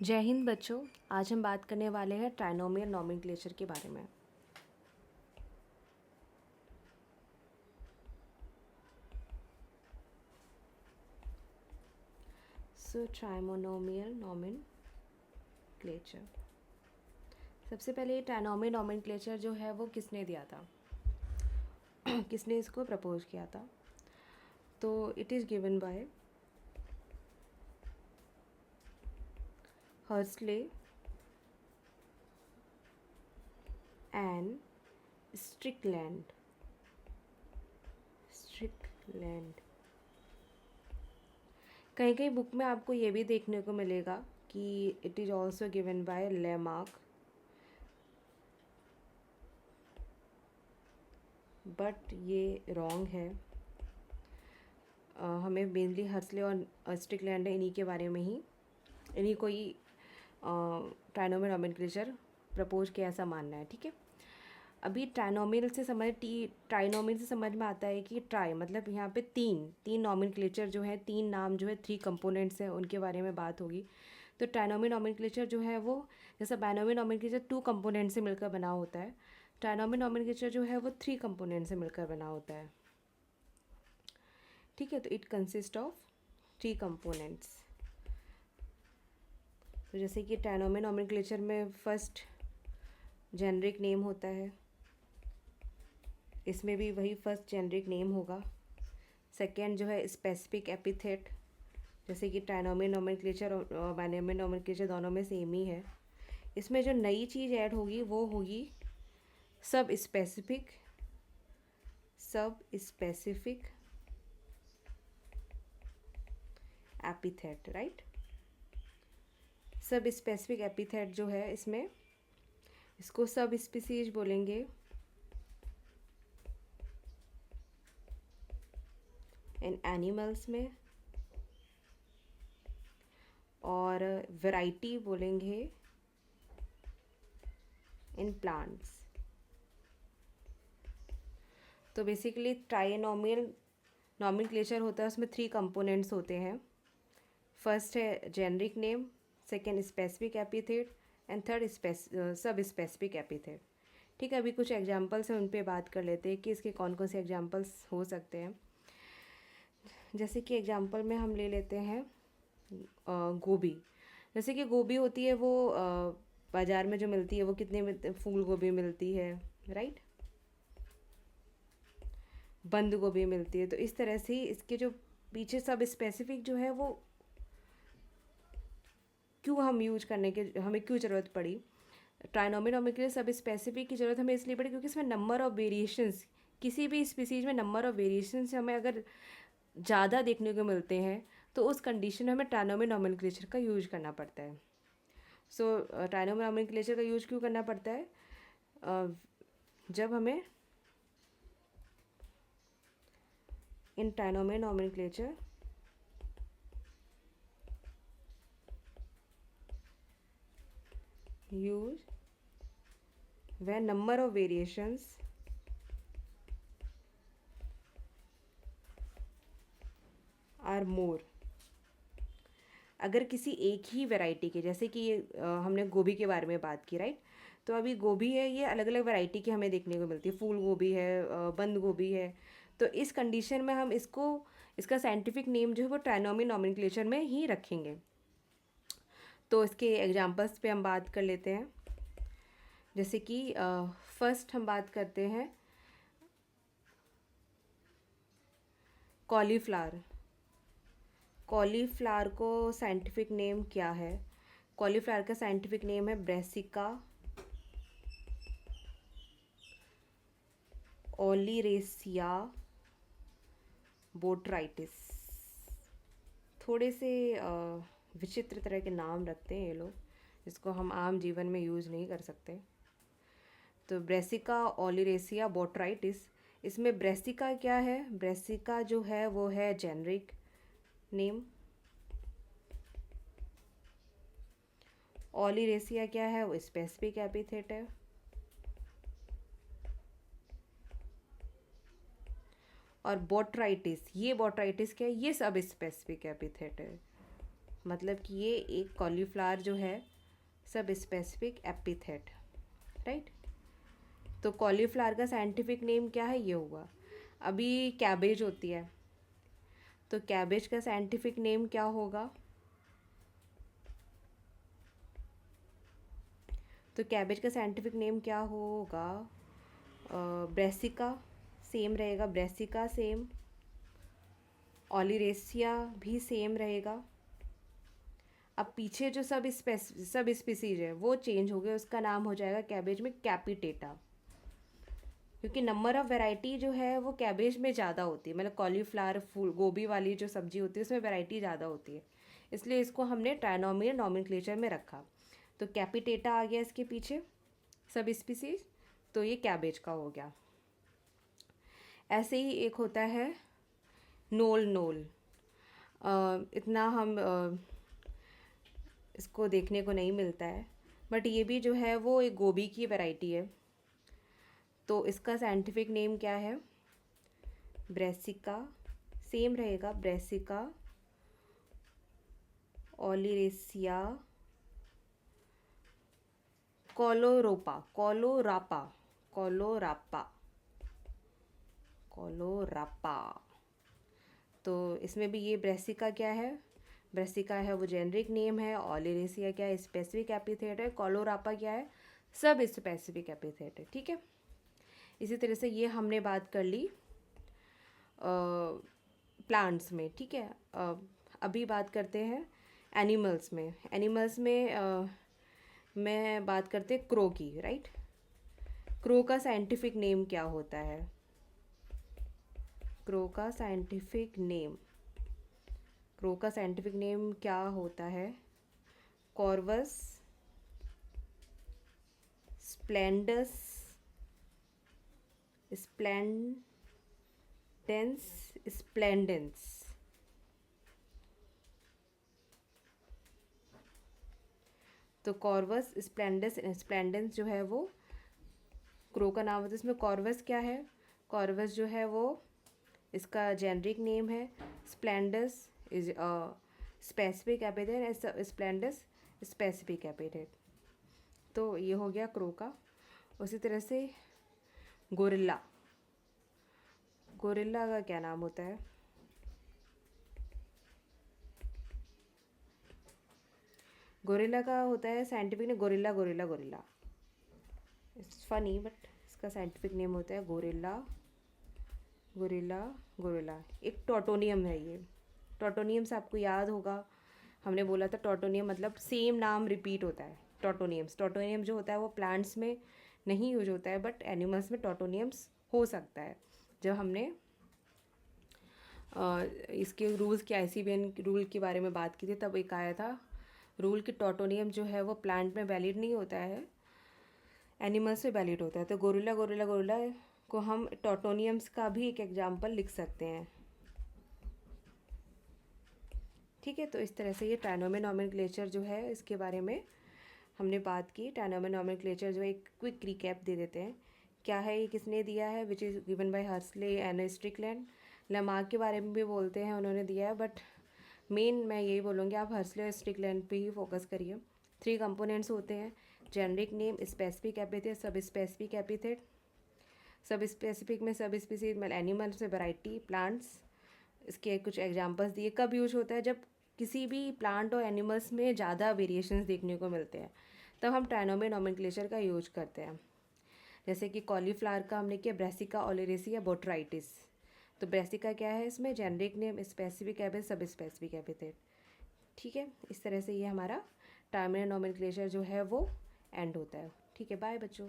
जय हिंद बच्चों। आज हम बात करने वाले हैं ट्राइनोमियल नॉमेनक्लेचर के बारे में। ट्राइमोनोमियल नॉमेनक्लेचर, सबसे पहले ट्राइनोमियल नॉमेनक्लेचर जो है वो किसने दिया था किसने इसको प्रपोज किया था? तो it is given by Huxley and Strickland. कहीं कहीं बुक में आपको ये भी देखने को मिलेगा कि it is also given by Lamarck, but ये रॉन्ग है। हमें मेनली हर्सले और स्ट्रिकलैंड इन्हीं के बारे में ही, इन्हीं को ही ट्राइनोमियल नॉमेनक्लेचर प्रपोज किया ऐसा मानना है। ठीक है, अभी ट्राइनोमियल से समझ में आता है कि ट्राई मतलब यहाँ पे तीन नॉमेनक्लेचर जो है, तीन नाम जो है, थ्री कंपोनेंट्स हैं, उनके बारे में बात होगी। तो ट्राइनोमियल नॉमेनक्लेचर जो है वो, जैसा बाइनोमियल नॉमेनक्लेचर टू कंपोनेंट से मिलकर बना होता है, ट्राइनोमियल नॉमेनक्लेचर जो है वो थ्री कंपोनेंट से मिलकर बना होता है। ठीक है, तो it consist of three components. तो जैसे कि ट्राइनोमियल नॉमेनक्लेचर में फर्स्ट जेनरिक नेम होता है, इसमें भी वही फर्स्ट जेनरिक नेम होगा। सेकेंड जो है स्पेसिफिक एपिथेट, जैसे कि ट्राइनोमियल नॉमेनक्लेचर और बाइनोमियल नॉमेनक्लेचर दोनों में सेम ही है। इसमें जो नई चीज़ ऐड होगी वो होगी सब स्पेसिफिक एपिथेट, राइट। सब स्पेसिफिक एपिथेट जो है इसमें, इसको सब स्पीसीज बोलेंगे इन एनिमल्स में, और वैरायटी बोलेंगे इन प्लांट्स। तो बेसिकली ट्राइनोमियल नॉमेनक्लेचर होता है, उसमें थ्री कंपोनेंट्स होते हैं। फर्स्ट है generic name, second specific epithet and third सब स्पेसिफिक एपिथेट। ठीक है, अभी कुछ एग्जांपल्स हैं, उन पे बात कर लेते हैं कि इसके कौन कौन से एग्जांपल्स हो सकते हैं। जैसे कि एग्जांपल में हम ले लेते हैं गोभी। जैसे कि गोभी होती है वो बाज़ार में जो मिलती है वो कितने में फूल गोभी मिलती है, राइट, बंद गोभी मिलती है। तो इस तरह से इसके जो पीछे सब स्पेसिफिक जो है वो क्यों हम यूज करने के, हमें क्यों ज़रूरत पड़ी ट्राइनोमियल नॉमेनक्लेचर सब स्पेसिफिक की ज़रूरत हमें इसलिए पड़ी क्योंकि इसमें नंबर ऑफ़ वेरिएशंस, किसी भी स्पीसीज में नंबर ऑफ़ वेरिएशंस हमें अगर ज़्यादा देखने को मिलते हैं तो उस कंडीशन में हमें ट्राइनोमियल नॉमेनक्लेचर का यूज करना पड़ता है। सो ट्राइनोमियल नॉमेनक्लेचर का यूज क्यों करना पड़ता है? जब हमें इन trinomial nomenclature use when number of variations are more। अगर किसी एक ही वैरायटी के, जैसे कि ये हमने गोभी के बारे में बात की, राइट, तो अभी गोभी है, ये अलग अलग वैरायटी की हमें देखने को मिलती है, फूल गोभी है, बंद गोभी है। तो इस कंडीशन में हम इसको, इसका साइंटिफिक नेम जो है वो ट्राइनोमियल नॉमेनक्लेचर में ही रखेंगे। तो इसके एग्जांपल्स पे हम बात कर लेते हैं। जैसे कि फर्स्ट हम बात करते हैं कॉलीफ्लावर। कॉलीफ्लावर को साइंटिफिक नेम क्या है? कॉलीफ्लावर का साइंटिफिक नेम है ब्रेसिका ओलिरेसिया बोट्राइटिस। थोड़े से विचित्र तरह के नाम रखते हैं ये लोग, जिसको हम आम जीवन में यूज़ नहीं कर सकते। तो ब्रेसिका ओलिरेसिया बोट्राइटिस, इसमें ब्रेसिका क्या है? ब्रेसिका जो है वो है जेनरिक नेम, ओलिरेसिया क्या है? वो स्पेसिफिक एपिथेट है, और बोट्राइटिस, ये बोट्राइटिस क्या है? ये सब स्पेसिफिक एपिथेट है। मतलब कि ये एक कॉलीफ्लावर जो है सब स्पेसिफिक एपिथेट, राइट। तो कॉलीफ्लावर का साइंटिफिक नेम क्या है, ये हुआ। अभी कैबेज होती है, तो कैबेज का साइंटिफिक नेम क्या होगा, तो कैबेज का साइंटिफिक नेम क्या होगा, ब्रेसिका सेम रहेगा, ब्रेसिका सेम, ओलिरेसिया भी सेम रहेगा। अब पीछे जो सब स्पीसीज है वो चेंज हो गया, उसका नाम हो जाएगा कैबेज में कैपिटेटा, क्योंकि नंबर ऑफ़ वैरायटी जो है वो कैबेज में ज़्यादा होती है, मतलब कॉलीफ्लावर फूल गोभी वाली जो सब्ज़ी होती है उसमें वैरायटी ज़्यादा होती है, इसलिए इसको हमने ट्राइनोमियल नॉमेनक्लेचर में रखा। तो कैपिटेटा आ गया इसके पीछे सब स्पीसीज, तो ये कैबेज का हो गया। ऐसे ही एक होता है नोल नोल, इतना हम इसको देखने को नहीं मिलता है, बट ये भी जो है वो एक गोभी की वैरायटी है। तो इसका साइंटिफिक नेम क्या है, ब्रेसिका सेम रहेगा, ब्रेसिका ओलिरेसिया कोलोरोपा कोलोरापा कोलोरापा कोलोरापा। तो इसमें भी ये ब्रेसिका क्या है, ब्रेसिका है वो जेनरिक नेम है, ओलिरेसिया क्या है स्पेसिफिक एपिथेट है, कोलोरापा क्या है सब स्पेसिफिक एपिथेट है, ठीक है। इसी तरह से ये हमने बात कर ली प्लांट्स में, ठीक है। अभी बात करते हैं एनिमल्स में। एनिमल्स में मैं बात करते हैं क्रो की, राइट। क्रो का साइंटिफिक नेम क्या होता है, क्रो का साइंटिफिक नेम, क्रो का साइंटिफिक नेम क्या होता है, कॉर्वस स्प्लेंडस स्प्लेंडेंस स्प्लेंडेंस। तो कॉर्वस स्प्लेंडस स्प्लेंडेंस जो है वो क्रो का नाम होता है। इसमें कॉर्वस क्या है, कॉर्वस जो है वो इसका जेनरिक नेम है, splendens is specific epithet, splendens specific epithet. तो ये हो गया क्रो का। उसी तरह से गोरिल्ला, गोरिल्ला का क्या नाम होता है, गोरिल्ला का होता है scientific name gorilla gorilla gorilla. It's funny but इसका साइंटिफिक नेम होता है गोरिल्ला गोरिल्ला गोरिल्ला। एक टॉटोनियम है ये, टॉटोनियम से आपको याद होगा हमने बोला था टॉटोनियम मतलब सेम नाम रिपीट होता है। टॉटोनियम्स, टॉटोनियम जो होता है वो प्लांट्स में नहीं यूज होता है, बट एनिमल्स में टॉटोनियम्स हो सकता है। जब हमने इसके रूल्स के आईसीबीएन रूल के बारे में बात की थी तब एक आया था रूल कि टॉटोनियम जो है वो प्लांट में वैलिड नहीं होता है, एनिमल्स में वैलिड होता है। तो गोरिल्ला गोरिल्ला गोरिल्ला को हम टॉटोनियम्स का भी एक एग्जाम्पल लिख सकते हैं, ठीक है। तो इस तरह से ये ट्राइनोमियल नॉमेनक्लेचर जो है इसके बारे में हमने बात की। ट्राइनोमियल नॉमेनक्लेचर जो एक क्विक रिकैप दे देते हैं क्या है, ये किसने दिया है, which is given by Huxley and Strickland. Lamarck के बारे में भी बोलते हैं उन्होंने दिया है, बट मेन मैं यही बोलूँगी आप हर्सले और स्ट्रिकलैंड पे ही फोकस करिए। 3 कंपोनेंट्स होते हैं, जेनरिक नेम, स्पेसिफिक एपिथेट, सब स्पेसिफिक एपिथेट। सब स्पेसिफिक में सब स्पीसीज मतलब एनिमल्स में वैरायटी, प्लांट्स इसके कुछ एग्जांपल्स दिए। कब यूज होता है, जब किसी भी प्लांट और एनिमल्स में ज़्यादा वेरिएशंस देखने को मिलते हैं तब हम ट्राइनोमियल नॉमेनक्लेचर का यूज करते हैं। जैसे कि कॉलीफ्लावर का हमने किया ब्रेसिका ओलिरेसिया बोट्राइटिस। तो ब्रेसिका क्या है, इसमें जेनरिक नेम, स्पेसिफिक एपिथेट, सब स्पेसिफिक एपिथेट, ठीक है। इस तरह से ये हमारा ट्राइनोमियल नॉमेनक्लेचर जो है वो एंड होता है, ठीक है। बाय बच्चों।